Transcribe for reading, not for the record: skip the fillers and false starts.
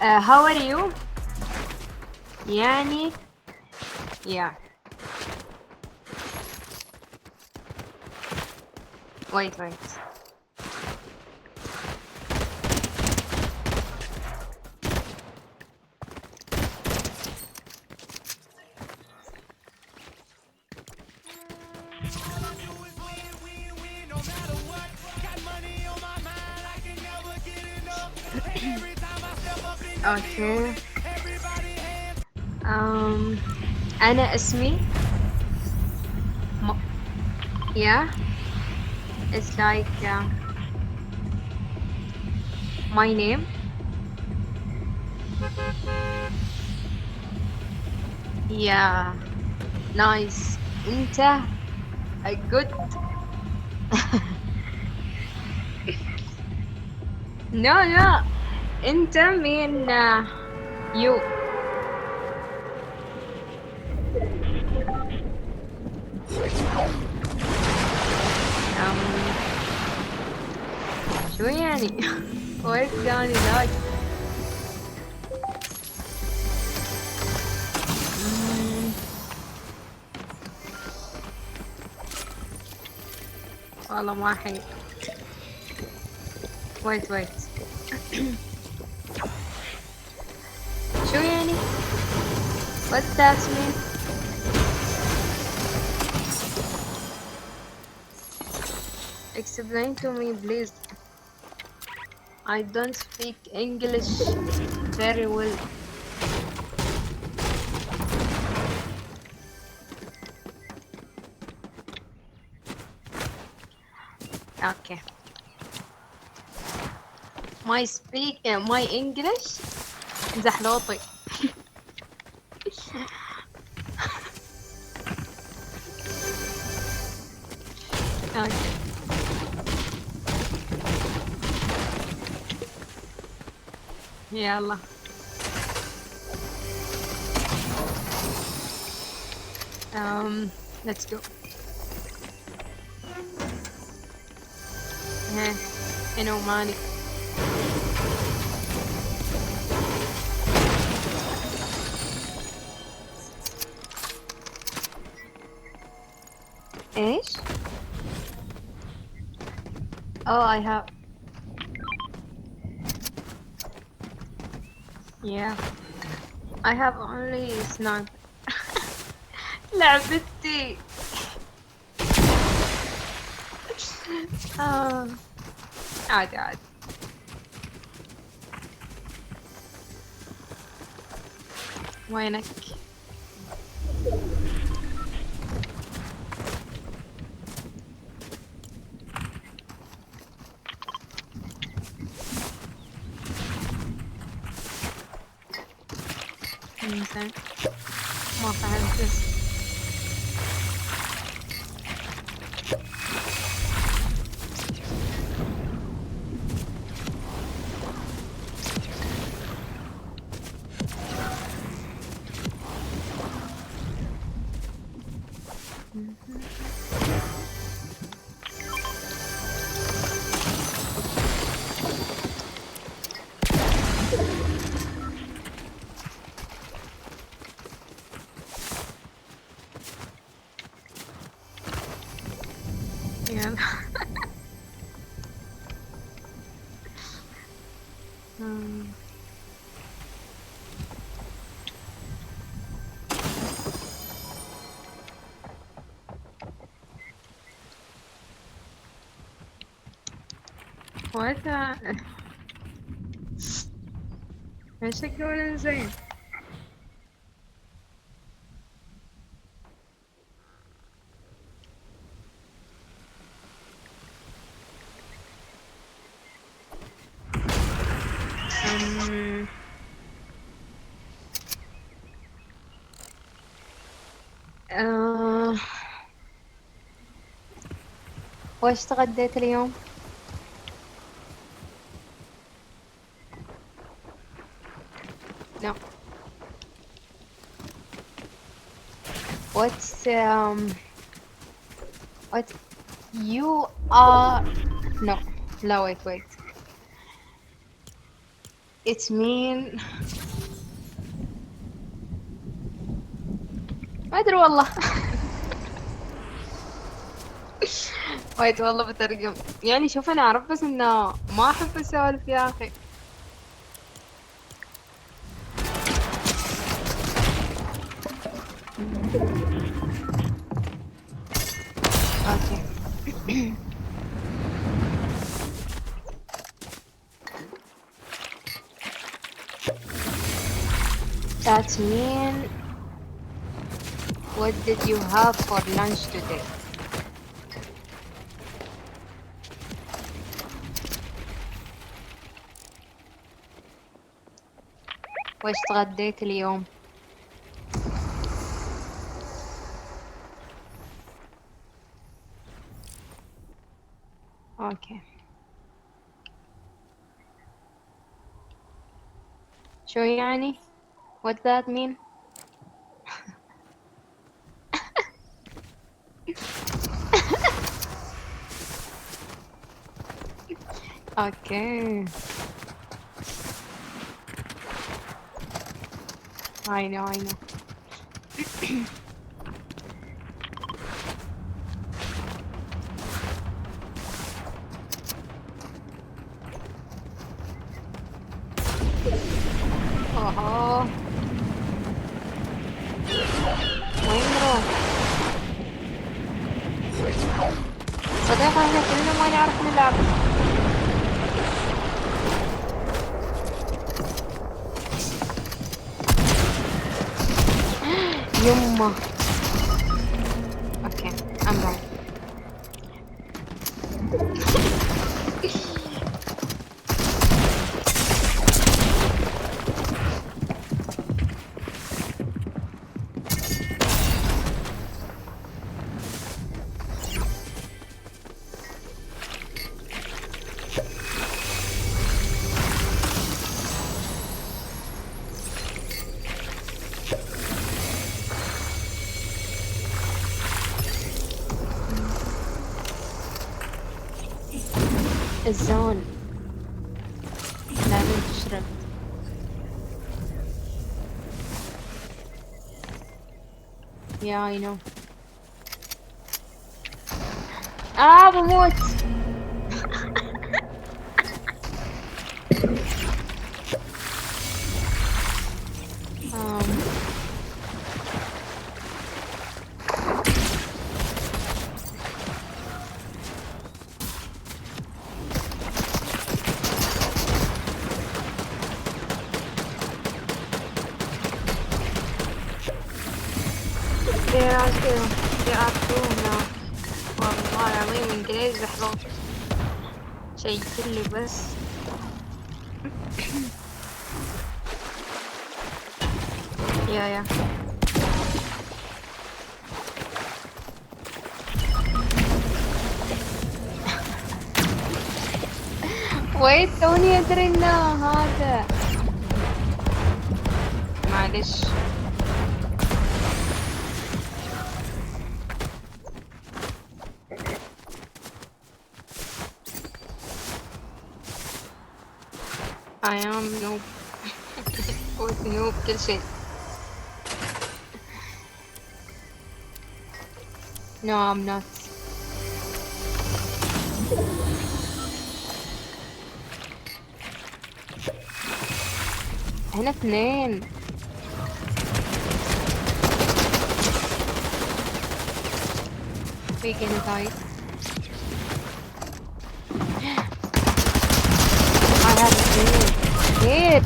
How are you? يعني yeah. Wait. Okay. أنا اسمي م yeah. It's like my name. Yeah. Nice. أنت a good. No. أنت mean you. Um, شو يعني؟ What's going on? والله ما حي. Wait. شو يعني؟ What that mean? Explain to me, please. I don't speak English very well. Okay. My English زحلوطي. Okay. يلا. Let's go. هنا ماني. ايش؟ Oh, I have. Yeah. I have only sniper. لعبتي. عادي. وينك؟ إنسان ما فهمت بس. يلا. وقتها شكله زين. وش تغديت اليوم؟ No. What you are. No. لا wait. It's mean. ما ادري والله. وايد والله بترجم. يعني شوف انا اعرف بس انه ما احب اسولف يا اخي. اوكي. That mean what did you have for lunch today? وش تغديت اليوم؟ اوكي. شو يعني؟ What that mean? اوكي. I know, I know. اوه وين نروح؟ صديقي احنا كلنا ما نعرف نلعب. يمه. اوكي I'm right. الزون لازم تشرب. Yeah, I know. بموت. There are two now. والله العظيم انجليزي حلو. شي كلي بس. يا ويت توني ادري انه هذا. معلش. I am noob. قلت noob كل شيء. No, I'm not. هنا اثنين. في جنتايت. I have a kid.